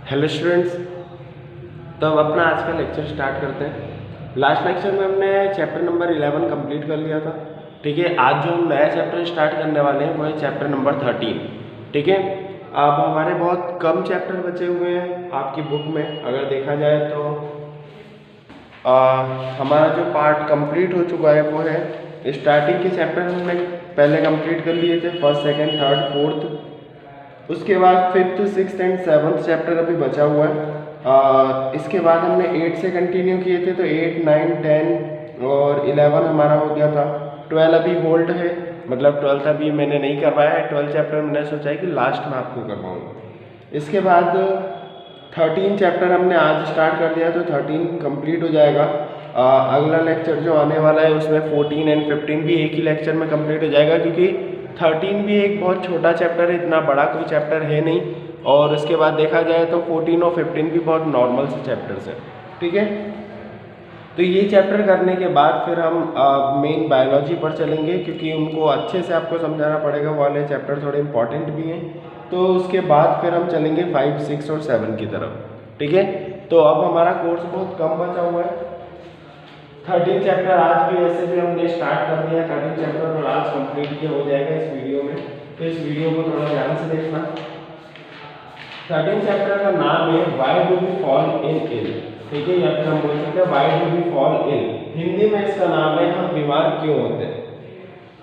Hello students. तो अब अपना आज का लेक्चर स्टार्ट करते हैं। लास्ट लेक्चर में हमने चैप्टर नंबर 11 कंप्लीट कर लिया था। ठीक है, आज जो हम नया चैप्टर स्टार्ट करने वाले हैं वो है चैप्टर नंबर 13। ठीक है, अब हमारे बहुत कम चैप्टर बचे हुए हैं आपकी बुक में। अगर देखा जाए तो हमारा जो पार्ट कंप्लीट हो चुका है वो है स्टार्टिंग के चैप्टर हमने पहले कंप्लीट कर लिए थे, फर्स्ट सेकेंड थर्ड फोर्थ। उसके बाद fifth six and seventh chapter अभी बचा हुआ है। इसके बाद हमने 8 से कंटिन्यू किए थे, तो 8 9 10 और 11 हमारा हो गया था। 12 अभी होल्ड है, मतलब 12th अभी मैंने नहीं करवाया है। 12 चैप्टर मैंने सोचा है कि लास्ट में आपको करवाऊँगा। इसके बाद 13 चैप्टर हमने आज स्टार्ट कर दिया, तो 13 कंप्लीट हो जाएगा। अगला लेक्चर जो आने वाला है उसमें 14 एंड 15 भी एक ही लेक्चर में कंप्लीट हो जाएगा, क्योंकि 13 भी एक बहुत छोटा चैप्टर है, इतना बड़ा कोई चैप्टर है नहीं। और उसके बाद देखा जाए तो 14 और 15 भी बहुत नॉर्मल से चैप्टर्स हैं। ठीक है, तो ये चैप्टर करने के बाद फिर हम मेन बायोलॉजी पर चलेंगे, क्योंकि उनको अच्छे से आपको समझाना पड़ेगा। वो वाले चैप्टर थोड़े इंपॉर्टेंट भी हैं। तो उसके बाद फिर हम चलेंगे 5 6 और 7 की तरफ। ठीक है, तो अब हमारा कोर्स बहुत कम बचा हुआ है। 13 चैप्टर आज भी ऐसे भी हमने स्टार्ट कर दिया। 13 चैप्टर और आज कंप्लीट किया हो जाएगा इस वीडियो में। तो इस वीडियो को थोड़ा ध्यान से देखना। 13 चैप्टर का नाम है why do we fall in ill. ठीक है, या फिर हम बोल सकते हैं why do we fall ill. Hindi में इसका नाम है हम बीमार क्यों होते हैं।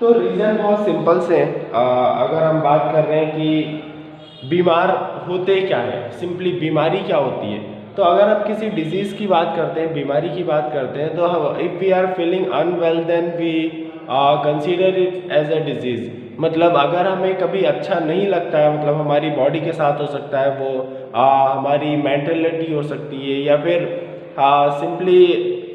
तो रीज़न बहुत सिंपल से है। अगर हम बात कर रहे हैं कि बीमार होते क्या है, सिंपली बीमारी क्या होती है, तो अगर आप किसी डिजीज़ की बात करते हैं, बीमारी की बात करते हैं, तो if we are feeling unwell then we consider it as a disease. मतलब अगर हमें कभी अच्छा नहीं लगता है, मतलब हमारी बॉडी के साथ हो सकता है वो, हमारी मेंटलिटी हो सकती है, या फिर सिंपली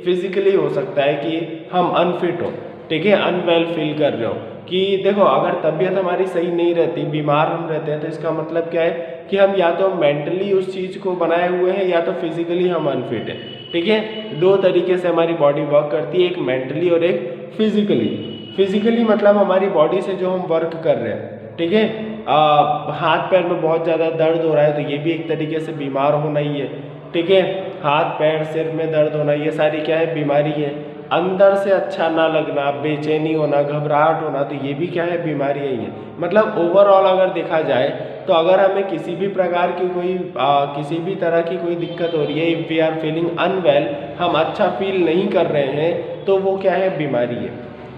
फिजिकली हो सकता है कि हम अनफिट हो। ठीक है, अनवेल फील कर रहे हो कि देखो, अगर तबीयत हमारी सही नहीं रहती, बीमार हम रहते हैं, तो इसका मतलब क्या है कि हम या तो मेंटली उस चीज़ को बनाए हुए हैं, या तो फिजिकली हम अनफिट हैं। ठीक है, दो तरीके से हमारी बॉडी वर्क करती है, एक मेंटली और एक फिजिकली। फिजिकली मतलब हमारी बॉडी से जो हम वर्क कर रहे हैं। ठीक है, हाथ पैर में बहुत ज़्यादा दर्द हो रहा है, तो ये भी एक तरीके से बीमार होना ही है। ठीक है, हाथ पैर सिर में दर्द होना, ये सारी क्या है, बीमारी है। अंदर से अच्छा ना लगना, बेचैनी होना, घबराहट होना, तो ये भी क्या है, बीमारी ही है। मतलब ओवरऑल अगर देखा जाए तो अगर हमें किसी भी प्रकार की कोई किसी भी तरह की कोई दिक्कत हो रही है, if we are feeling unwell, हम अच्छा फील नहीं कर रहे हैं, तो वो क्या है, बीमारी है।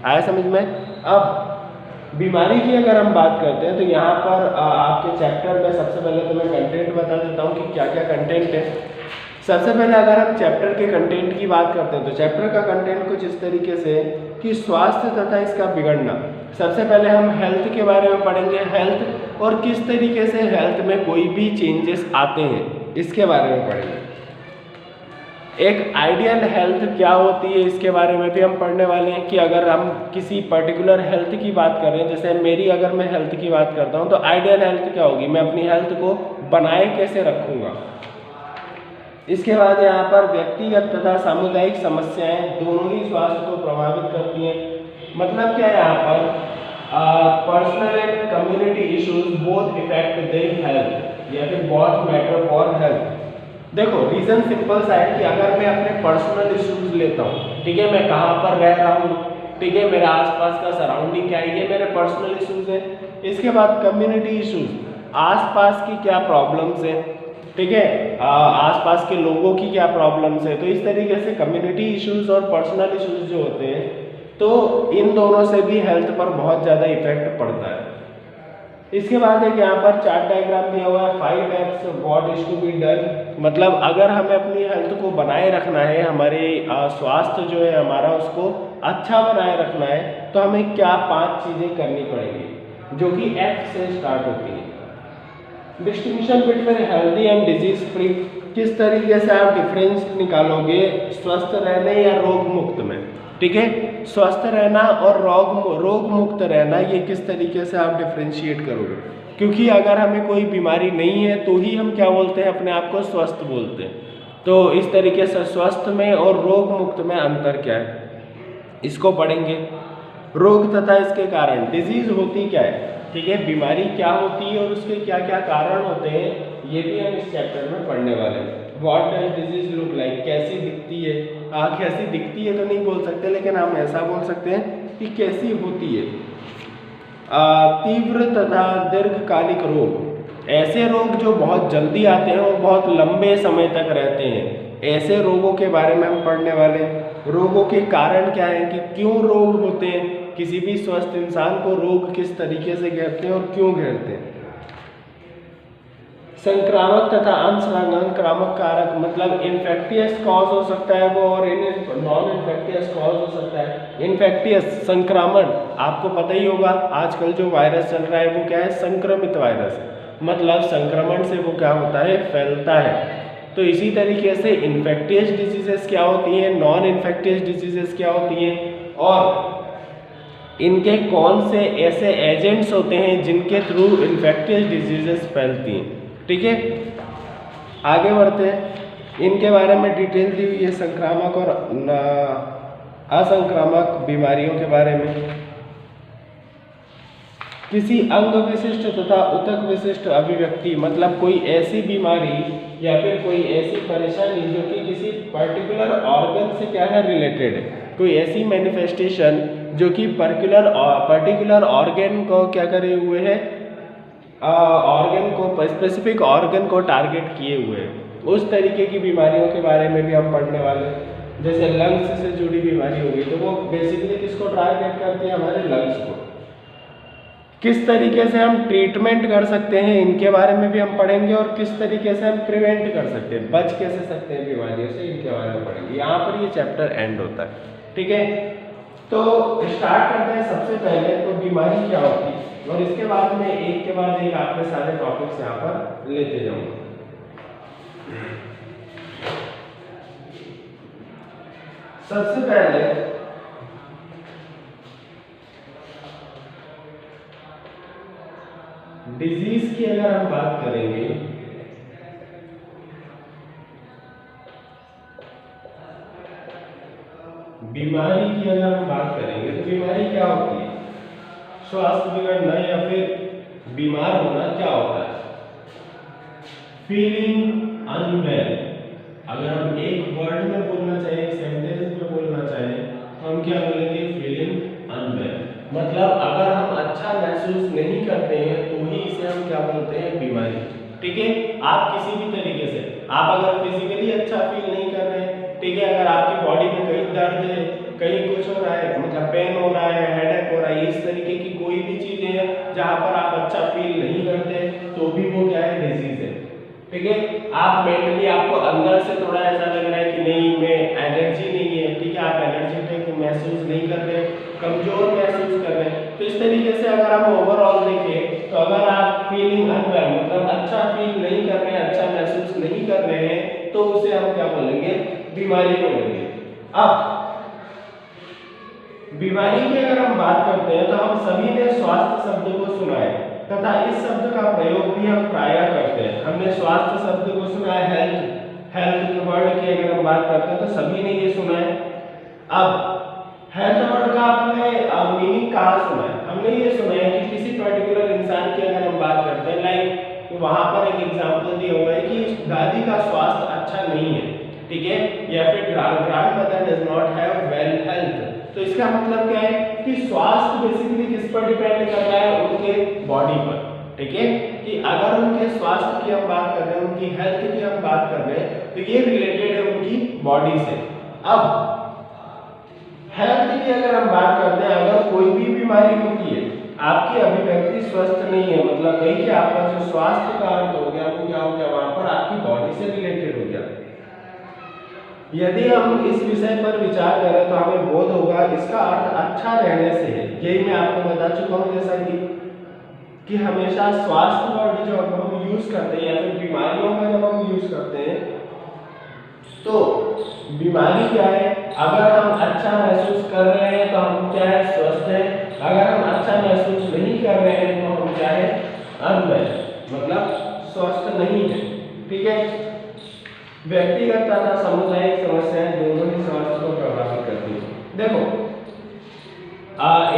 आया समझ में। अब बीमारी की अगर हम बात करते हैं, तो यहाँ पर आपके चैप्टर में सबसे पहले तो मैं कंटेंट बता देता हूँ कि क्या क्या कंटेंट है। सबसे पहले अगर हम चैप्टर के कंटेंट की बात करते हैं, तो चैप्टर का कंटेंट कुछ इस तरीके से है कि स्वास्थ्य तथा इसका बिगड़ना। सबसे पहले हम हेल्थ के बारे में पढ़ेंगे, हेल्थ और किस तरीके से हेल्थ में कोई भी चेंजेस आते हैं, इसके बारे में पढ़ेंगे। एक आइडियल हेल्थ क्या होती है, इसके बारे में भी हम पढ़ने वाले हैं। कि अगर हम किसी पर्टिकुलर हेल्थ की बात कर रहे हैं, जैसे मेरी अगर मैं हेल्थ की बात करता हूं, तो आइडियल हेल्थ क्या होगी, मैं अपनी हेल्थ को बनाए कैसे रखूंगा। इसके बाद यहाँ पर व्यक्तिगत तथा सामुदायिक समस्याएं दोनों ही स्वास्थ्य को प्रभावित करती हैं। मतलब क्या है, यहाँ पर personal and community issues both effect the health, या फिर बोथ मैटर फॉर हेल्थ। देखो, रीज़न सिंपल सा है कि अगर मैं अपने पर्सनल इश्यूज लेता हूँ, ठीक है, मैं कहाँ पर रह रहा हूँ, ठीक है, मेरे आसपास का सराउंडिंग क्या है, ये मेरे पर्सनल इश्यूज हैं। इसके बाद कम्युनिटी इश्यूज, आसपास की क्या प्रॉब्लम्स हैं, ठीक है, आसपास के लोगों की क्या प्रॉब्लम्स है। तो इस तरीके से कम्युनिटी इश्यूज और पर्सनल इश्यूज जो होते हैं, तो इन दोनों से भी हेल्थ पर बहुत ज़्यादा इफेक्ट पड़ता है। इसके बाद एक यहाँ पर चार्ट डायग्राम दिया हुआ है, 5 X what is to be done. मतलब अगर हमें अपनी हेल्थ को बनाए रखना है, हमारे स्वास्थ्य जो है हमारा, उसको अच्छा बनाए रखना है, तो हमें क्या 5 चीज़ें करनी पड़ेंगी, जो कि एफ से स्टार्ट होती है। Distinction between healthy and disease free, किस तरीके से आप डिफरेंस निकालोगे स्वस्थ रहने या रोग मुक्त में। ठीक है, स्वस्थ रहना और रोग मुक्त रहना, ये किस तरीके से आप डिफ्रेंशिएट करोगे। क्योंकि अगर हमें कोई बीमारी नहीं है तो ही हम क्या बोलते हैं, अपने आप को स्वस्थ बोलते हैं। तो इस तरीके से स्वस्थ में और रोग मुक्त में अंतर क्या है, इसको पढ़ेंगे। रोग तथा इसके कारण, डिजीज होती क्या है, ठीक है, बीमारी क्या होती है और उसके क्या क्या कारण होते हैं, ये भी हम इस चैप्टर में पढ़ने वाले हैं। What does disease look like, कैसी दिखती है। कैसी दिखती है तो नहीं बोल सकते, लेकिन हम ऐसा बोल सकते हैं कि कैसी होती है। तीव्र तथा दीर्घकालिक रोग, ऐसे रोग जो बहुत जल्दी आते हैं और बहुत लंबे समय तक रहते हैं, ऐसे रोगों के बारे में हम पढ़ने वाले हैं। रोगों के कारण क्या है कि क्यों रोग होते हैं, किसी भी स्वस्थ इंसान को रोग किस तरीके से घेरते हैं और क्यों घेरते हैं। संक्रामक तथा अनसंक्रामक कारक, मतलब इन्फेक्टियस कॉज हो सकता है वो, और नॉन इन्फेक्टियस कॉज हो सकता है। इन्फेक्टियस संक्रामण, आपको पता ही होगा आजकल जो वायरस चल रहा है वो क्या है, संक्रमित वायरस है, मतलब संक्रमण से वो क्या होता है, फैलता है। तो इसी तरीके से इन्फेक्टियस डिजीजेस क्या होती हैं, नॉन इन्फेक्टियस डिजीजेस क्या होती हैं, और इनके कौन से ऐसे एजेंट्स होते हैं जिनके थ्रू इन्फेक्टियस डिजीजेस फैलती हैं। ठीक है, आगे बढ़ते हैं। इनके बारे में डिटेल दी हुई है संक्रामक और असंक्रामक बीमारियों के बारे में। किसी अंग विशिष्ट तथा ऊतक विशिष्ट अभिव्यक्ति, मतलब कोई ऐसी बीमारी या फिर कोई ऐसी परेशानी जो कि किसी पर्टिकुलर ऑर्गन से क्या है, रिलेटेड है। कोई ऐसी मैनिफेस्टेशन जो कि पर्टिकुलर ऑर्गन को क्या करे हुए है, ऑर्गन को, स्पेसिफिक ऑर्गन को टारगेट किए हुए हैं, उस तरीके की बीमारियों के बारे में भी हम पढ़ने वाले हैं। जैसे लंग्स से जुड़ी बीमारी हो गई तो वो बेसिकली किसको टारगेट करती है, हमारे लंग्स को। किस तरीके से हम ट्रीटमेंट कर सकते हैं इनके बारे में भी हम पढ़ेंगे, और किस तरीके से हम प्रिवेंट कर सकते हैं, बच कैसे सकते हैं बीमारियों से, इनके बारे में पढ़ेंगे। यहाँ पर ये चैप्टर एंड होता है। ठीक है, तो स्टार्ट करते हैं। सबसे पहले तो बीमारी क्या होती है, और इसके बाद में एक के बाद एक आपके सारे टॉपिक्स यहाँ पर लेते जाऊंगा। सबसे पहले डिजीज की अगर हम बात करेंगे, बीमारी की अगर हम बात करेंगे तो बीमारी क्या होती है, स्वास्थ्य बिगड़ना या फिर बीमार होना क्या होता है। फीलिंग अनवेल, अगर हम एक वर्ड में बोलना चाहें, एक सेंटेंस में बोलना चाहें तो हम क्या बोलेंगे, फीलिंग अनवेल। मतलब अगर हम अच्छा महसूस नहीं करते हैं तो ही इसे हम क्या बोलते हैं, बीमारी। ठीक है, आप किसी भी तरीके से, आप अगर फिजिकली अच्छा फील नहीं कर रहे हैं, ठीक है, अगर आपकी बॉडी में कहीं दर्द है, कहीं कुछ हो रहा है, मतलब पेन हो रहा है, हेडेक हो रहा है, इस तरीके की कोई भी चीजें हैं जहां पर आप अच्छा फील नहीं करते तो भी वो क्या है, डिजीज है। ठीक है, आप मेंटली, आपको अंदर से थोड़ा ऐसा लग रहा है कि नहीं, मैं एनर्जी नहीं है, ठीक है, आप एनर्जेटिक महसूस नहीं कर रहे, कमजोर महसूस कर रहे हैं, तो इस तरीके से अगर हम ओवरऑल देखें तो अगर आप फीलिंग अनवेल, मतलब अच्छा फील नहीं कर रहे हैं, अच्छा महसूस नहीं कर रहे हैं, तो उसे हम क्या बोलेंगे, बीमारी बोलेंगे। अब बीमारी की अगर हम बात करते हैं तो हम सभी ने स्वास्थ्य शब्द को सुना है तथा इस शब्द का प्रयोग भी हम प्रायः करते हैं। हमने स्वास्थ्य शब्द को सुना है, हेल्थ के वर्ड की अगर हम बात करते हैं तो सभी ने ये सुना है। अब हेल्थ वर्ड का आपने मीनिंग कहाँ सुना है, हमने ये सुना है कि किसी पर्टिकुलर इंसान की अगर हम बात करते हैं, लाइक वहां पर एक एग्जांपल दिया हुआ है कि दादी का स्वास्थ्य अच्छा नहीं है, ठीक है, या फिर grandmother does not have well health. तो इसका मतलब क्या है कि स्वास्थ्य बेसिकली किस पर डिपेंड करता है, उनके बॉडी पर। ठीक है, कि अगर उनके स्वास्थ्य की हम बात कर रहे हैं, उनकी हेल्थ की हम बात कर रहे हैं, तो ये रिलेटेड है उनकी बॉडी से। अब हेल्थ की अगर हम बात करते हैं, अगर कोई भी बीमारी होती है, आपकी अभिव्यक्ति स्वस्थ नहीं है, मतलब नहीं कि आपका जो स्वास्थ्य का अर्थ हो गया वो क्या हो गया, वहां पर आपकी बॉडी से रिलेटेड हो गया। यदि हम इस विषय पर विचार करें तो हमें बोध होगा इसका अर्थ अच्छा रहने से है। यही मैं आपको बता चुका हूं, जैसा कि हमेशा स्वास्थ्य वर्ड जो हम यूज करते हैं या फिर बीमारियों का जब हम यूज करते हैं तो बीमारी क्या है, अगर हम अच्छा महसूस कर रहे हैं तो हम क्या है, स्वस्थ है, अगर हम अच्छा महसूस नहीं कर रहे हैं तो हम क्या है, अनवेल, मतलब स्वस्थ नहीं है। ठीक है, व्यक्तिगत तथा सामुदायिक समस्याएं दोनों ही स्वास्थ्य को प्रभावित करती हैं। देखो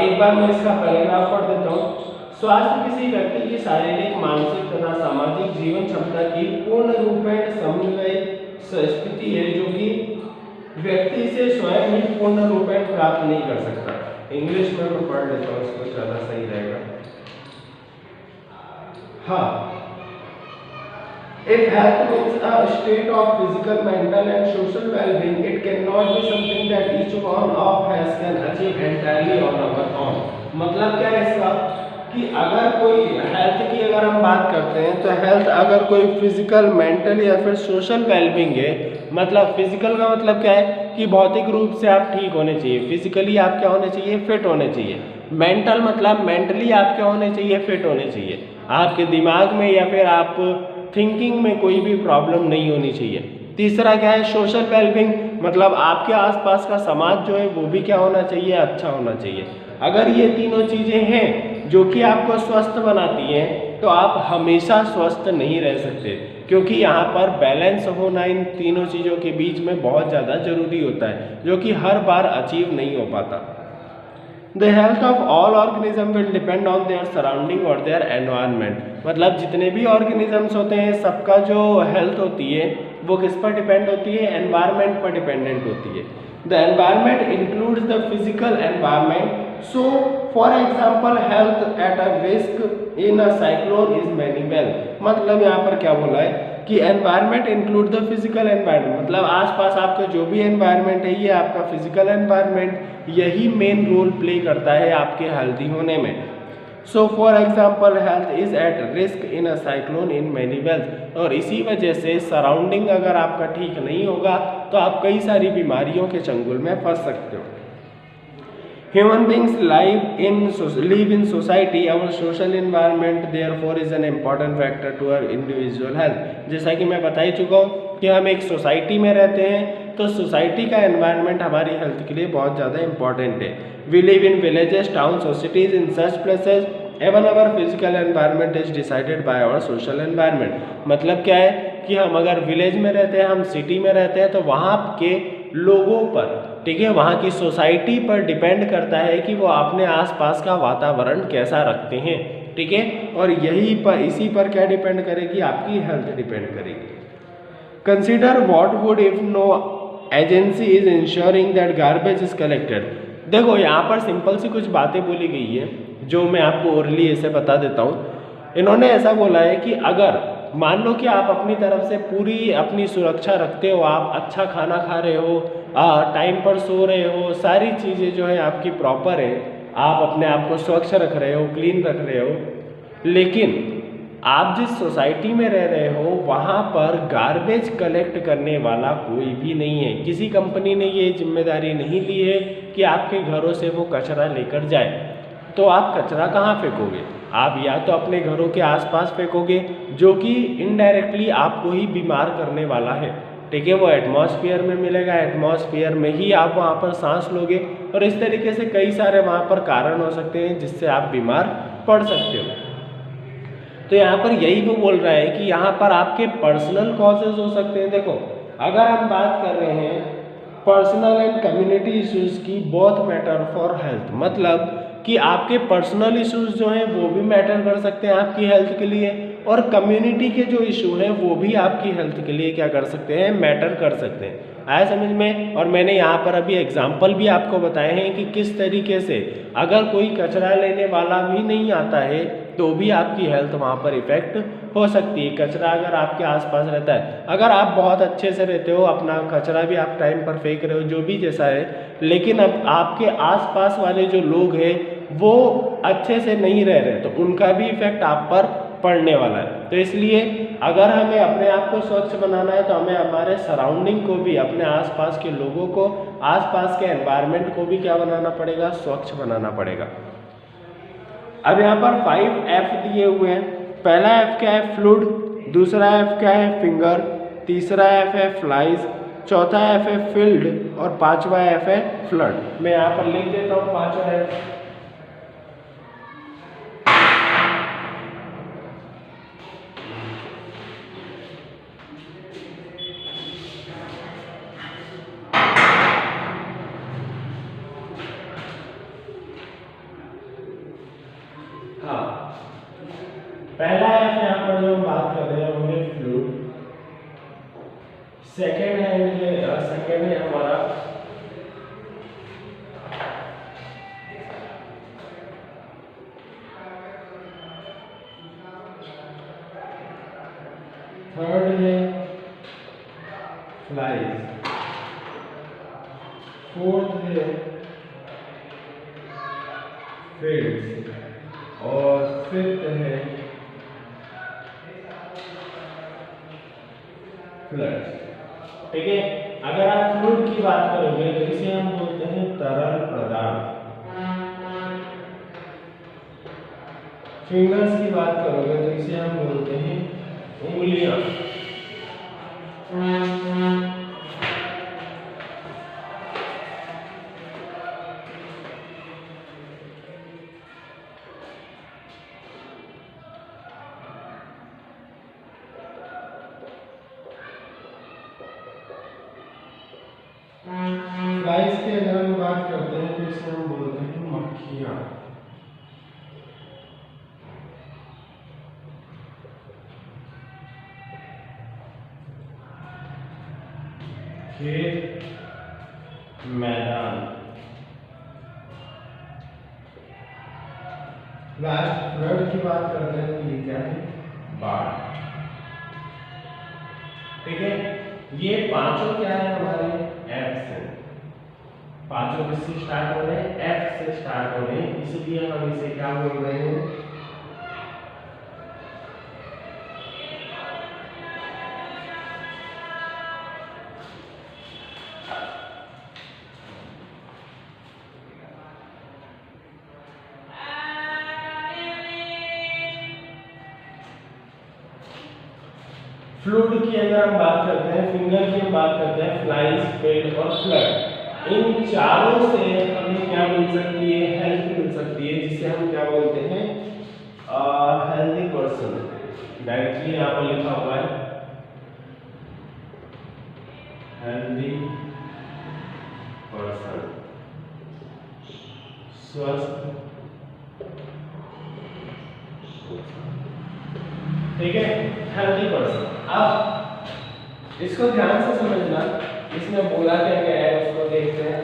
एक बार मैं इसका पैराग्राफ पढ़ देता हूँ। स्वास्थ्य किसी व्यक्ति की शारीरिक, मानसिक तथा सामाजिक जीवन क्षमता की पूर्ण रूपेण समन्वयित स्थिति है जो कि व्यक्ति से स्वयं ही पूर्ण रूपेण प्राप्त नहीं कर सकता। इंग्लिश में मैं पढ़ लेता हूँ, इसको ज़्यादा सही रहेगा। हाँ, if health means a state of physical, mental and social well-being, it cannot be something that each one of us can achieve entirely on our own। मतलब क्या है इसका कि अगर कोई हेल्थ की अगर हम बात करते हैं तो हेल्थ अगर कोई फिजिकल, मेंटल या फिर सोशल वेलबींग है, मतलब फिजिकल का मतलब क्या है कि भौतिक रूप से आप ठीक होने चाहिए, फिजिकली आप क्या होने चाहिए, फिट होने चाहिए। मेंटल मतलब मेंटली आप क्या होने चाहिए, फिट होने चाहिए, आपके दिमाग में या फिर आप थिंकिंग में कोई भी प्रॉब्लम नहीं होनी चाहिए। तीसरा क्या है, सोशल वेलबींग, मतलब आपके आसपास का समाज जो है वो भी क्या होना चाहिए, अच्छा होना चाहिए। अगर ये तीनों चीज़ें हैं जो कि आपको स्वस्थ बनाती हैं तो आप हमेशा स्वस्थ नहीं रह सकते, क्योंकि यहाँ पर बैलेंस होना इन तीनों चीज़ों के बीच में बहुत ज़्यादा ज़रूरी होता है, जो कि हर बार अचीव नहीं हो पाता। The health of all organism will depend on their surrounding और their environment। मतलब जितने भी ऑर्गेनिजम्स होते हैं सबका जो हेल्थ होती है वो किस पर डिपेंड होती है, एनवायरनमेंट पर डिपेंडेंट होती है। The environment includes the physical environment, so for example health at a risk in a cyclone is many well. मतलब यहाँ पर क्या बोला है कि environment include the physical environment, मतलब आसपास आपका जो भी एनवायरनमेंट है ये आपका फिजिकल एनवायरनमेंट, यही मेन रोल प्ले करता है आपके हेल्दी होने में। So for example health is at risk in a cyclone in many wealth. और इसी वजह से सराउंडिंग अगर आपका ठीक नहीं होगा तो आप कई सारी बीमारियों के चंगुल में फंस सकते हो। Human beings live in society. Our social environment therefore is an important factor to our individual health। जैसा कि मैं बता ही चुका हूँ कि हम एक सोसाइटी में रहते हैं तो सोसाइटी का एनवायरनमेंट हमारी हेल्थ के लिए बहुत ज़्यादा इंपॉर्टेंट है। We live in villages, towns or cities, in such places even our physical environment is decided by our social environment। मतलब क्या है कि हम अगर विलेज में रहते हैं, हम सिटी में रहते हैं तो वहाँ के लोगों पर, ठीक है, वहाँ की सोसाइटी पर डिपेंड करता है कि वो अपने आसपास का वातावरण कैसा रखते हैं, ठीक है, और यही पर इसी पर क्या डिपेंड करेगी, आपकी हेल्थ डिपेंड करेगी। Consider what would if no agency is insuring that garbage is collected. देखो यहाँ पर सिंपल सी कुछ बातें बोली गई है जो मैं आपको ओरली ऐसे बता देता हूँ। इन्होंने ऐसा बोला है कि अगर मान लो कि आप अपनी तरफ से पूरी अपनी सुरक्षा रखते हो, आप अच्छा खाना खा रहे हो, टाइम पर सो रहे हो, सारी चीज़ें जो है आपकी प्रॉपर है, आप अपने आप को स्वच्छ रख रहे हो, क्लीन रख रहे हो, लेकिन आप जिस सोसाइटी में रह रहे हो वहाँ पर गार्बेज कलेक्ट करने वाला कोई भी नहीं है। किसी कंपनी ने ये जिम्मेदारी नहीं ली है कि आपके घरों से वो कचरा लेकर जाए, तो आप कचरा कहाँ फेंकोगे? आप या तो अपने घरों के आसपास फेंकोगे जो कि इनडायरेक्टली आपको ही बीमार करने वाला है, ठीक है, वो एटमॉस्फेयर में मिलेगा, एटमॉस्फेयर में ही आप वहाँ पर सांस लोगे और इस तरीके से कई सारे वहाँ पर कारण हो सकते हैं जिससे आप बीमार पड़ सकते हो। तो यहाँ पर यही वो बोल रहा है कि यहाँ पर आपके पर्सनल कॉजेज हो सकते हैं। देखो अगर हम बात कर रहे हैं पर्सनल एंड कम्युनिटी इश्यूज की, बोथ मैटर फॉर हेल्थ, मतलब कि आपके पर्सनल इश्यूज जो हैं वो भी मैटर कर सकते हैं आपकी हेल्थ के लिए, और कम्युनिटी के जो इशू हैं वो भी आपकी हेल्थ के लिए क्या कर सकते हैं, मैटर कर सकते हैं। आया समझ में? और मैंने यहाँ पर अभी एग्जाम्पल भी आपको बताए हैं कि किस तरीके से अगर कोई कचरा लेने वाला भी नहीं आता है तो भी आपकी हेल्थ वहाँ पर इफेक्ट हो सकती है। कचरा अगर आपके आसपास रहता है, अगर आप बहुत अच्छे से रहते हो, अपना कचरा भी आप टाइम पर फेंक रहे हो, जो भी जैसा है, लेकिन अब आपके आसपास वाले जो लोग हैं वो अच्छे से नहीं रह रहे तो उनका भी इफेक्ट आप पर पड़ने वाला है। तो इसलिए अगर हमें अपने आप को स्वच्छ बनाना है तो हमें हमारे सराउंडिंग को भी, अपने आसपास के लोगों को, आसपास के एनवायरनमेंट को भी क्या बनाना पड़ेगा, स्वच्छ बनाना पड़ेगा। अब यहाँ पर 5F दिए हुए हैं। पहला F क्या है, फ्लूड, दूसरा F क्या है, फिंगर, तीसरा F है फ्लाइज, चौथा F है फील्ड और पांचवा F है फ्लड। मैं यहाँ पर लिख देता हूँ पांचवा F। हाँ, सेकेंड है हमारा थर्ड है फ्लाइज, फोर्थ है फिल्ड्स और फिफ्थ है फ्लड्स। ठीक है, अगर आप फ्लूइड की बात करोगे तो इसे हम बोलते हैं तरल पदार्थ। फिंगर्स की बात करोगे तो इसे हम बोलते हैं उंगलियां। फ्लाइज की अगर हम बात करते हैं तो इसे हम बोलते हैं मक्खियां। खेत, मैदान। लास्ट फ्लड की बात करते हैं तो ये क्या है, बाढ़। ठीक है, ये पांचों क्या है हमारे एफ से, पांचों किससे स्टार्ट हो रहे हैं, एफ से स्टार्ट हो रहे हैं, इसलिए हम इसे क्या बोल रहे हैं, फ्लूइड की अगर हम बात करते हैं, फिंगर की हम बात करते हैं, फ्लाइज, फिल्ड और फ्लड, इन चारों से हमें क्या मिल सकती है, हेल्थ मिल सकती है, जिसे हम क्या बोलते हैं, हेल्दी पर्सन। डायरेक्टली यहाँ पर लिखा हुआ है हेल्दी पर्सन, स्वस्थ। ठीक है, हेल्दी पर्सन। अब इसको ध्यान से समझना, इसमें बोला क्या गया है उसको देखते हैं।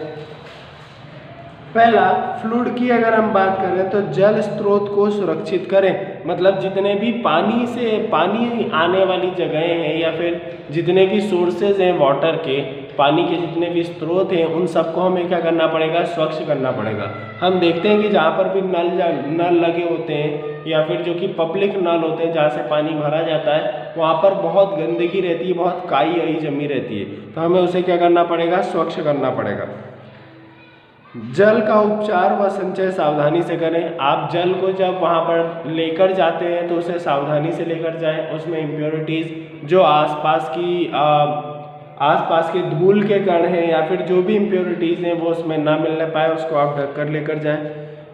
पहला, फ्लूइड की अगर हम बात करें तो जल स्रोत को सुरक्षित करें, मतलब जितने भी पानी आने वाली जगहें हैं या फिर जितने भी सोर्सेज हैं वाटर के, पानी के जितने भी स्रोत हैं, उन सबको हमें क्या करना पड़ेगा, स्वच्छ करना पड़ेगा। हम देखते हैं कि जहाँ पर भी नल लगे होते हैं या फिर जो कि पब्लिक नल होते हैं जहाँ से पानी भरा जाता है, वहाँ पर बहुत गंदगी रहती है, बहुत काई आई जमी रहती है, तो हमें उसे क्या करना पड़ेगा, स्वच्छ करना पड़ेगा। जल का उपचार व संचय सावधानी से करें। आप जल को जब वहाँ पर लेकर जाते हैं तो उसे सावधानी से लेकर जाएं, उसमें इम्प्योरिटीज़ जो आसपास के धूल के कण हैं या फिर जो भी इम्प्योरिटीज़ हैं वो उसमें ना मिलने पाए, उसको आप ढक कर लेकर जाएं।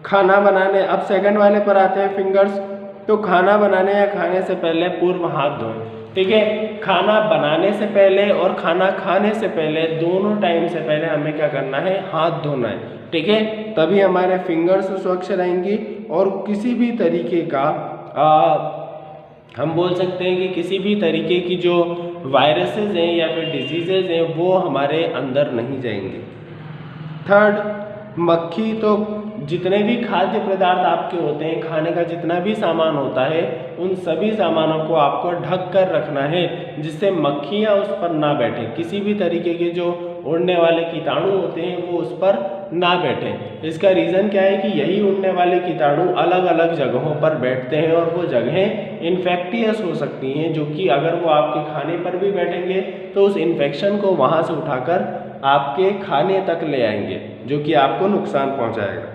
खाना बनाने, अब सेकंड वाले पर आते हैं, फिंगर्स। तो खाना बनाने या खाने से पहले पूर्व हाथ धोएं। ठीक है, खाना बनाने से पहले और खाना खाने से पहले, दोनों टाइम से पहले हमें क्या करना है, हाथ धोना है। ठीक है, तभी हमारे फिंगर्स स्वच्छ रहेंगी और किसी भी तरीके का हम बोल सकते हैं कि किसी भी तरीके की जो वायरसेस हैं या फिर डिजीजेज हैं वो हमारे अंदर नहीं जाएंगे। थर्ड, मक्खी, तो जितने भी खाद्य पदार्थ आपके होते हैं, खाने का जितना भी सामान होता है, उन सभी सामानों को आपको ढक कर रखना है जिससे मक्खियाँ उस पर ना बैठे, किसी भी तरीके के जो उड़ने वाले कीटाणु होते हैं वो उस पर ना बैठें। इसका रीज़न क्या है कि यही उड़ने वाले कीटाणु अलग अलग जगहों पर बैठते हैं और वो जगहें इन्फेक्टियस हो सकती हैं, जो कि अगर वो आपके खाने पर भी बैठेंगे तो उस इन्फेक्शन को वहाँ से उठाकर आपके खाने तक ले आएंगे, जो कि आपको नुकसान पहुँचाएगा।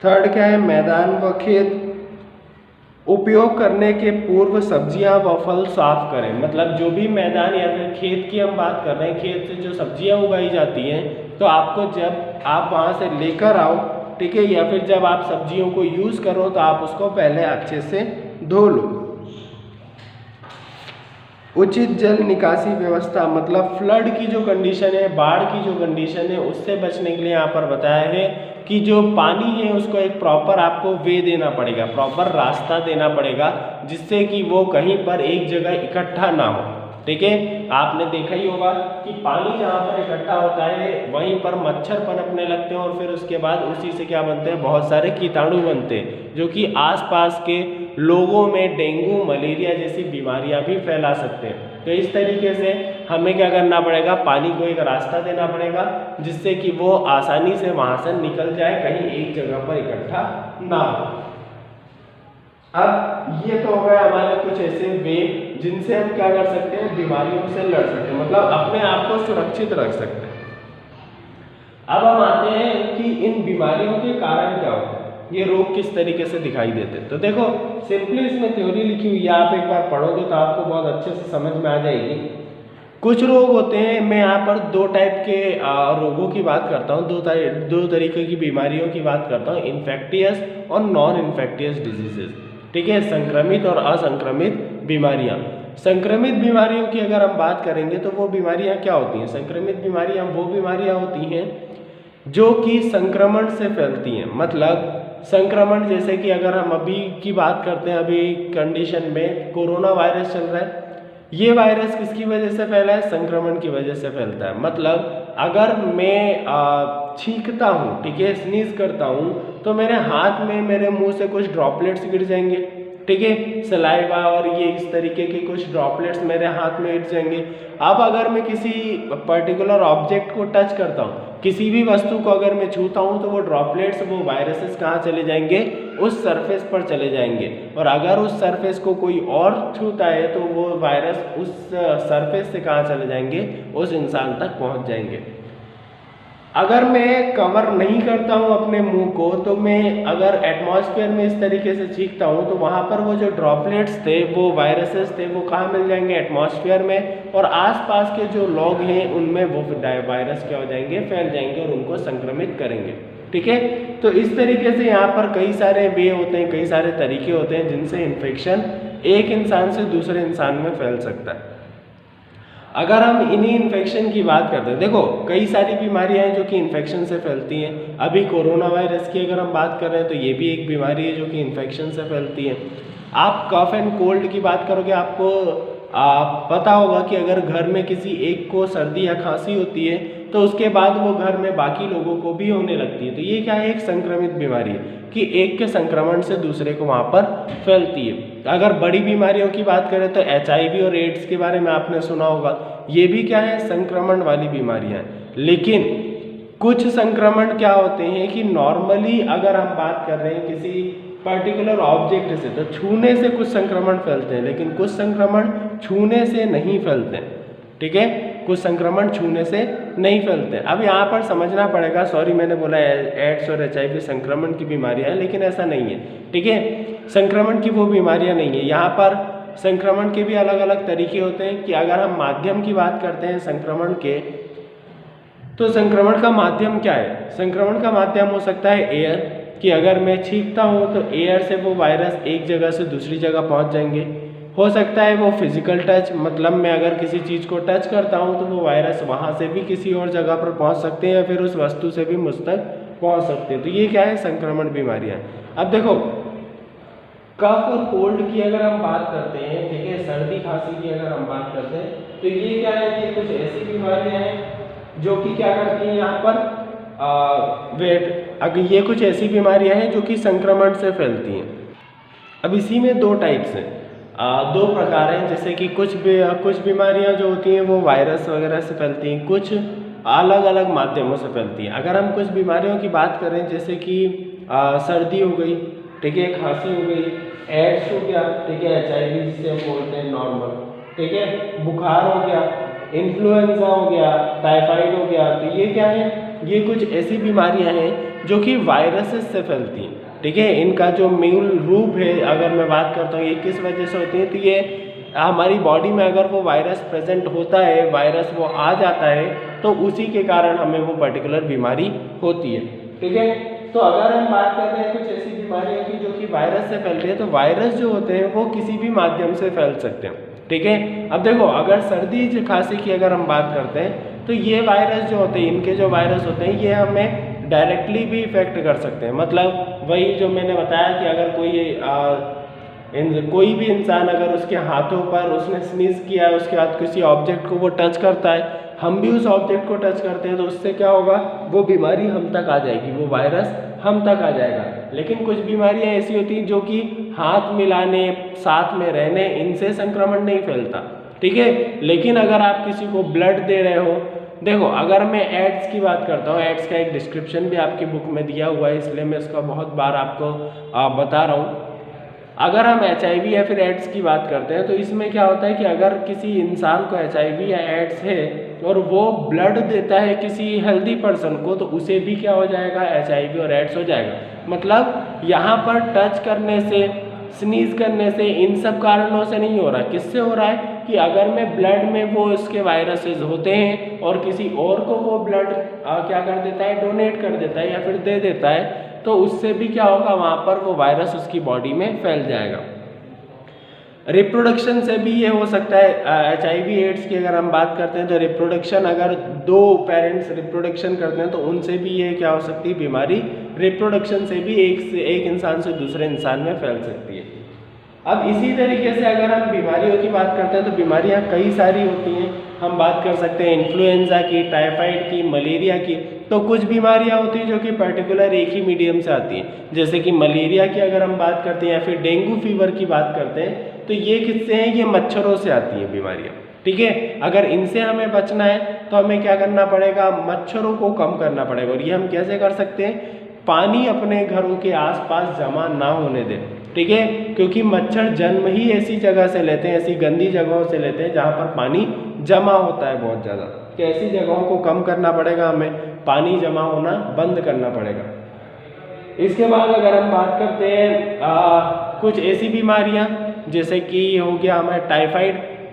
थर्ड क्या है, मैदान व खेत। उपयोग करने के पूर्व सब्जियां व फल साफ करें, मतलब जो भी मैदान या फिर खेत की हम बात कर रहे हैं, खेत से जो सब्जियां उगाई जाती हैं, तो आपको जब आप वहां से लेकर आओ, ठीक है, या फिर जब आप सब्जियों को यूज़ करो तो आप उसको पहले अच्छे से धो लो। उचित जल निकासी व्यवस्था, मतलब फ्लड की जो कंडीशन है, बाढ़ की जो कंडीशन है, उससे बचने के लिए यहाँ पर बताया है कि जो पानी है उसको एक प्रॉपर आपको वे देना पड़ेगा, प्रॉपर रास्ता देना पड़ेगा, जिससे कि वो कहीं पर एक जगह इकट्ठा ना हो। ठीक है, आपने देखा ही होगा कि पानी जहाँ पर इकट्ठा होता है वहीं पर मच्छर पनपने लगते हैं और फिर उसके बाद उसी से क्या बनते हैं, बहुत सारे कीटाणु बनते हैं जो कि आसपास के लोगों में डेंगू मलेरिया जैसी बीमारियां भी फैला सकते हैं। तो इस तरीके से हमें क्या करना पड़ेगा, पानी को एक रास्ता देना पड़ेगा जिससे कि वो आसानी से वहाँ से निकल जाए, कहीं एक जगह पर इकट्ठा ना हो। अब ये तो हो गया हमारे कुछ ऐसे वे जिनसे हम क्या कर सकते हैं, बीमारियों से लड़ सकते हैं, मतलब अपने आप को सुरक्षित रख सकते हैं। अब हम आते हैं कि इन बीमारियों के कारण क्या होते हैं, ये रोग किस तरीके से दिखाई देते हैं। तो देखो सिंपली इसमें थ्योरी लिखी हुई है, आप एक बार पढ़ोगे तो आपको बहुत अच्छे से समझ में आ जाएगी। कुछ रोग होते हैं, मैं यहाँ पर दो टाइप के रोगों की बात करता हूँ, दो तरीके की बीमारियों की बात करता हूँ, इन्फेक्टियस और नॉन इन्फेक्टियस डिजीजेस। ठीक है, संक्रमित और असंक्रमित बीमारियां। संक्रमित बीमारियों की अगर हम बात करेंगे तो वो बीमारियां क्या होती हैं, संक्रमित बीमारियां वो बीमारियां होती हैं जो कि संक्रमण से फैलती हैं। मतलब संक्रमण जैसे कि अगर हम अभी की बात करते हैं, अभी कंडीशन में कोरोना वायरस चल रहा है, ये वायरस किसकी वजह से फैला है, संक्रमण की वजह से फैलता है। मतलब अगर मैं छींकता हूँ, ठीक है, स्नीज करता हूँ, तो मेरे हाथ में मेरे मुंह से कुछ ड्रॉपलेट्स गिर जाएंगे, ठीक है, सलाइवा और ये इस तरीके के कुछ ड्रॉपलेट्स मेरे हाथ में गिर जाएंगे। अब अगर मैं किसी पर्टिकुलर ऑब्जेक्ट को टच करता हूँ, किसी भी वस्तु को अगर मैं छूता हूँ, तो वो ड्रॉपलेट्स, वो वायरसेस कहाँ चले जाएंगे, उस सरफेस पर चले जाएंगे। और अगर उस सरफेस को कोई और छूता है तो वो वायरस उस सरफेस से कहाँ चले जाएंगे, उस इंसान तक पहुँच जाएंगे। अगर मैं कवर नहीं करता हूँ अपने मुंह को, तो मैं अगर एटमॉस्फेयर में इस तरीके से छींकता हूँ तो वहाँ पर वो जो ड्रॉपलेट्स थे, वो वायरसेस थे, वो कहाँ मिल जाएंगे, एटमॉस्फेयर में, और आसपास के जो लोग हैं उनमें वो वायरस क्या हो जाएंगे, फैल जाएंगे और उनको संक्रमित करेंगे। ठीक है, तो इस तरीके से यहाँ पर कई सारे वे होते हैं, कई सारे तरीके होते हैं जिनसे इन्फेक्शन एक इंसान से दूसरे इंसान में फैल सकता है। अगर हम इन्हीं इन्फेक्शन की बात करते हैं, देखो कई सारी बीमारियां हैं जो कि इन्फेक्शन से फैलती हैं। अभी कोरोना वायरस की अगर हम बात कर रहे हैं तो ये भी एक बीमारी है जो कि इन्फेक्शन से फैलती है। आप कफ एंड कोल्ड की बात करोगे, आपको पता होगा कि अगर घर में किसी एक को सर्दी या खांसी होती है तो उसके बाद वो घर में बाकी लोगों को भी होने लगती है। तो ये क्या है, एक संक्रमित बीमारी है कि एक के संक्रमण से दूसरे को वहाँ पर फैलती है। अगर बड़ी बीमारियों की बात करें तो HIV और एड्स के बारे में आपने सुना होगा, ये भी क्या है, संक्रमण वाली बीमारियां हैं। लेकिन कुछ संक्रमण क्या होते हैं कि नॉर्मली अगर हम बात कर रहे हैं किसी पर्टिकुलर ऑब्जेक्ट से, तो छूने से कुछ संक्रमण फैलते हैं, लेकिन कुछ संक्रमण छूने से नहीं फैलते हैं। ठीक है, कुछ संक्रमण छूने से नहीं फैलते। अब यहाँ पर समझना पड़ेगा, सॉरी मैंने बोला एड्स और HIV संक्रमण की बीमारियां हैं, लेकिन ऐसा नहीं है। ठीक है, संक्रमण की वो बीमारियां नहीं है। यहाँ पर संक्रमण के भी अलग अलग तरीके होते हैं कि अगर हम माध्यम की बात करते हैं संक्रमण के, तो संक्रमण का माध्यम क्या है, संक्रमण का माध्यम हो सकता है एयर, कि अगर मैं छींकता हूँ तो एयर से वो वायरस एक जगह से दूसरी जगह पहुँच जाएंगे। हो सकता है वो फिजिकल टच, मतलब मैं अगर किसी चीज़ को टच करता हूँ तो वो वायरस वहाँ से भी किसी और जगह पर पहुँच सकते हैं या फिर उस वस्तु से भी मुझ तक पहुँच सकते हैं। तो ये क्या है, संक्रमण बीमारियाँ। अब देखो कफ और कोल्ड की अगर हम बात करते हैं, ठीक है, सर्दी खांसी की अगर हम बात करते हैं, तो ये क्या है, ये कुछ ऐसी बीमारियां हैं जो कि क्या करती हैं यहाँ पर अगर ये कुछ ऐसी बीमारियां हैं जो कि संक्रमण से फैलती हैं। अब इसी में दो टाइप्स हैं, दो प्रकार हैं, जैसे कि कुछ बीमारियां जो होती हैं वो वायरस वगैरह से फैलती हैं, कुछ अलग अलग माध्यमों से फैलती हैं। अगर हम कुछ बीमारियों की बात करें, जैसे कि सर्दी हो गई, ठीक है, खांसी हो गई, एड्स हो गया, ठीक है, HIV जिसे हम बोलते हैं नॉर्मल, ठीक है, बुखार हो गया, इन्फ्लुएंजा हो गया, टाइफाइड हो गया, तो ये क्या है, ये कुछ ऐसी बीमारियां हैं जो कि वायरसेस से फैलती हैं। ठीक है, इनका जो मूल रूप है अगर मैं बात करता हूँ ये किस वजह से होती है, तो ये हमारी बॉडी में अगर वो वायरस प्रेजेंट होता है, वायरस वो आ जाता है, तो उसी के कारण हमें वो पर्टिकुलर बीमारी होती है। ठीक है, तो अगर हम बात कर रहे हैं कुछ ऐसी बीमारियों की जो कि वायरस से फैल रही है, तो वायरस जो होते हैं वो किसी भी माध्यम से फैल सकते हैं। ठीक है, अब देखो अगर सर्दी खांसी की अगर हम बात करते हैं, तो ये वायरस जो होते हैं, इनके जो वायरस होते हैं, ये हमें डायरेक्टली भी इफेक्ट कर सकते हैं। मतलब वही जो मैंने बताया कि अगर कोई कोई भी इंसान अगर उसके हाथों पर उसने स्नीज किया है, उसके बाद किसी ऑब्जेक्ट को वो टच करता है, हम भी उस ऑब्जेक्ट को टच करते हैं, तो उससे क्या होगा, वो बीमारी हम तक आ जाएगी, वो वायरस हम तक आ जाएगा। लेकिन कुछ बीमारियां ऐसी होती हैं जो कि हाथ मिलाने, साथ में रहने, इनसे संक्रमण नहीं फैलता, ठीक है। लेकिन अगर आप किसी को ब्लड दे रहे हो, देखो अगर मैं एड्स की बात करता हूँ, एड्स का एक डिस्क्रिप्शन भी आपकी बुक में दिया हुआ है, इसलिए मैं इसका बहुत बार आपको बता रहा हूँ। अगर हम HIV या फिर एड्स की बात करते हैं तो इसमें क्या होता है कि अगर किसी इंसान को HIV या एड्स है और वो ब्लड देता है किसी हेल्दी पर्सन को, तो उसे भी क्या हो जाएगा, HIV और एड्स हो जाएगा। मतलब यहाँ पर टच करने से, स्नीज करने से, इन सब कारणों से नहीं हो रहा। किससे हो रहा है कि अगर मैं ब्लड में वो इसके वायरसेस होते हैं और किसी और को वो ब्लड क्या कर देता है, डोनेट कर देता है या फिर दे देता है, तो उससे भी क्या होगा, वहाँ पर वो वायरस उसकी बॉडी में फैल जाएगा। रिप्रोडक्शन से भी ये हो सकता है। HIV एड्स की अगर हम बात करते हैं तो रिप्रोडक्शन, अगर दो पेरेंट्स रिप्रोडक्शन करते हैं तो उनसे भी ये क्या हो सकती है, बीमारी रिप्रोडक्शन से भी एक इंसान से दूसरे इंसान में फैल सकती है। अब इसी तरीके से अगर हम बीमारियों की बात करते हैं तो बीमारियां कई सारी होती हैं। हम बात कर सकते हैं इन्फ्लुएंजा की, टाइफाइड की, मलेरिया की। तो कुछ बीमारियां होती हैं जो कि पर्टिकुलर एक ही मीडियम से आती हैं, जैसे कि मलेरिया की अगर हम बात करते हैं या फिर डेंगू फीवर की बात करते हैं, तो ये किससे हैं, ये मच्छरों से आती हैं बीमारियाँ, ठीक है। अगर इनसे हमें बचना है तो हमें क्या करना पड़ेगा, मच्छरों को कम करना पड़ेगा। और ये हम कैसे कर सकते हैं, पानी अपने घरों के आसपास जमा ना होने दें, ठीक है, क्योंकि मच्छर जन्म ही ऐसी जगह से लेते हैं, ऐसी गंदी जगहों से लेते हैं जहाँ पर पानी जमा होता है बहुत ज़्यादा। तो ऐसी जगहों को कम करना पड़ेगा, हमें पानी जमा होना बंद करना पड़ेगा। इसके बाद अगर हम बात करते हैं कुछ ऐसी बीमारियाँ जैसे कि हो गया हमें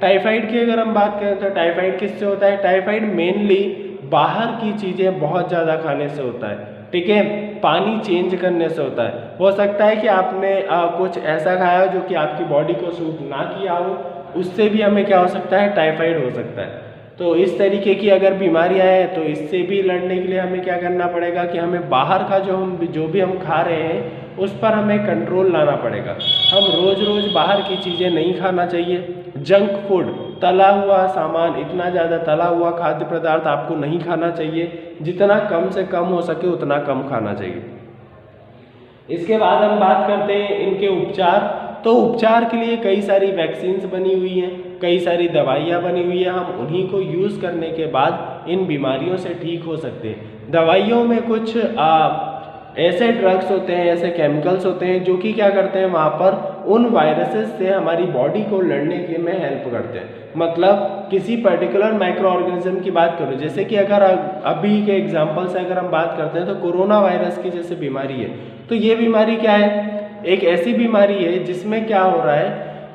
टाइफाइड की अगर हम बात करें तो टाइफाइड किससे होता है, टाइफाइड मेनली बाहर की चीज़ें बहुत ज़्यादा खाने से होता है, ठीक है, पानी चेंज करने से होता है। हो सकता है कि आपने कुछ ऐसा खाया हो जो कि आपकी बॉडी को सूट ना किया हो, उससे भी हमें क्या हो सकता है, टाइफाइड हो सकता है। तो इस तरीके की अगर बीमारियां हैं तो इससे भी लड़ने के लिए हमें क्या करना पड़ेगा कि हमें बाहर का जो भी हम खा रहे हैं उस पर हमें कंट्रोल लाना पड़ेगा। हम रोज़ रोज़ बाहर की चीज़ें नहीं खाना चाहिए। जंक फूड, तला हुआ सामान, इतना ज़्यादा तला हुआ खाद्य पदार्थ आपको नहीं खाना चाहिए। जितना कम से कम हो सके उतना कम खाना चाहिए। इसके बाद हम बात करते हैं इनके उपचार। तो उपचार के लिए कई सारी वैक्सीन्स बनी हुई हैं, कई सारी दवाइयाँ बनी हुई हैं। हम उन्हीं को यूज़ करने के बाद इन बीमारियों से ठीक हो सकते हैं। दवाइयों में कुछ ऐसे ड्रग्स होते हैं, ऐसे केमिकल्स होते हैं जो कि क्या करते हैं, वहाँ पर उन वायरसेस से हमारी बॉडी को लड़ने के में हेल्प करते हैं। मतलब किसी पर्टिकुलर माइक्रो ऑर्गेनिज्म की बात करो, जैसे कि अगर अभी के एग्जांपल से अगर हम बात करते हैं तो कोरोना वायरस की जैसे बीमारी है, तो ये बीमारी क्या है, एक ऐसी बीमारी है जिसमें क्या हो रहा है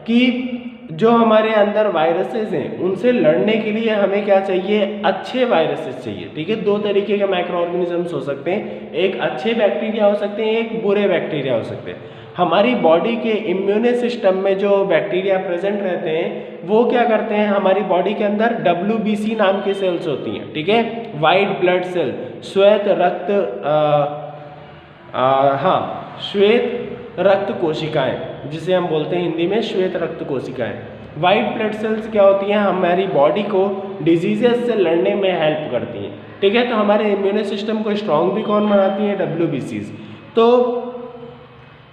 कि जो हमारे अंदर वायरसेस हैं उनसे लड़ने के लिए हमें क्या चाहिए, अच्छे वायरसेस चाहिए, ठीक है। दो तरीके के माइक्रो ऑर्गेनिजम्स हो सकते हैं, एक अच्छे बैक्टीरिया हो सकते हैं, एक बुरे बैक्टीरिया हो सकते हैं। हमारी बॉडी के इम्यून सिस्टम में जो बैक्टीरिया प्रेजेंट रहते हैं वो क्या करते हैं, हमारी बॉडी के अंदर WBC नाम की सेल्स होती हैं, ठीक है, वाइट ब्लड सेल, श्वेत रक्त कोशिकाएं, जिसे हम बोलते हैं हिंदी में श्वेत रक्त कोशिकाएं। वाइट ब्लड सेल्स क्या होती हैं, हमारी बॉडी को डिजीजेस से लड़ने में हेल्प करती हैं, ठीक है। तो हमारे इम्यून सिस्टम को स्ट्रांग भी कौन बनाती है, WBCs। तो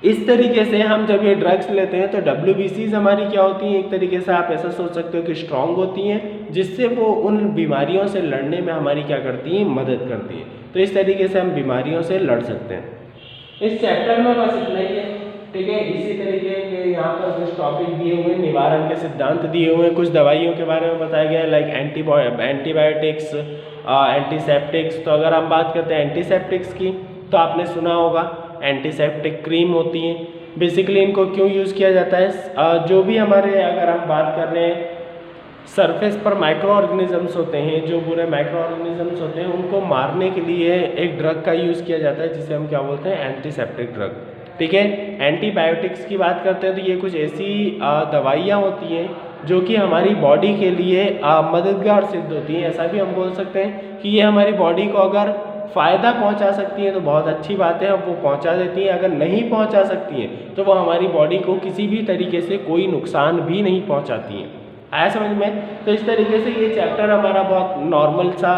इस तरीके से हम जब ये ड्रग्स लेते हैं तो WBCs हमारी क्या होती हैं, एक तरीके से आप ऐसा सोच सकते हो कि स्ट्रांग होती हैं, जिससे वो उन बीमारियों से लड़ने में हमारी क्या करती हैं, मदद करती हैं। तो इस तरीके से हम बीमारियों से लड़ सकते हैं। इस चैप्टर में बस इतना ही है, ठीक है। इसी तरीके के यहाँ पर कुछ टॉपिक दिए हुए, निवारण के सिद्धांत दिए हुए हैं, कुछ दवाइयों के बारे में बताया गया है, लाइक एंटीबायोटिक्स, एंटीसेप्टिक्स। तो अगर हम बात करते हैं एंटीसेप्टिक्स की, तो आपने सुना होगा एंटीसेप्टिक क्रीम होती हैं। बेसिकली इनको क्यों यूज़ किया जाता है, जो भी हमारे, अगर हम बात कर रहे हैं सरफेस पर माइक्रो ऑर्गेनिजम्स होते हैं, जो बुरे माइक्रो ऑर्गेनिजम्स होते हैं, उनको मारने के लिए एक ड्रग का यूज़ किया जाता है जिसे हम क्या बोलते हैं, एंटीसेप्टिक ड्रग, ठीक है। एंटीबायोटिक्स की बात करते हैं तो ये कुछ ऐसी दवाइयाँ होती हैं जो कि हमारी बॉडी के लिए मददगार सिद्ध होती हैं। ऐसा भी हम बोल सकते हैं कि ये हमारी बॉडी को अगर फ़ायदा पहुंचा सकती हैं तो बहुत अच्छी बात है, अब वो पहुंचा देती हैं। अगर नहीं पहुंचा सकती हैं तो वो हमारी बॉडी को किसी भी तरीके से कोई नुकसान भी नहीं पहुंचाती हैं। आया समझ में? तो इस तरीके से ये चैप्टर हमारा बहुत नॉर्मल सा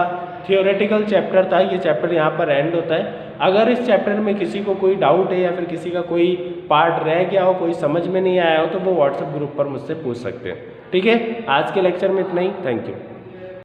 थियोरेटिकल चैप्टर था। ये चैप्टर यहाँ पर एंड होता है। अगर इस चैप्टर में किसी को कोई डाउट है या फिर किसी का कोई पार्ट रह गया हो, कोई समझ में नहीं आया हो, तो वो व्हाट्सएप ग्रुप पर मुझसे पूछ सकते हैं। ठीक है, आज के लेक्चर में इतना ही। Thank you.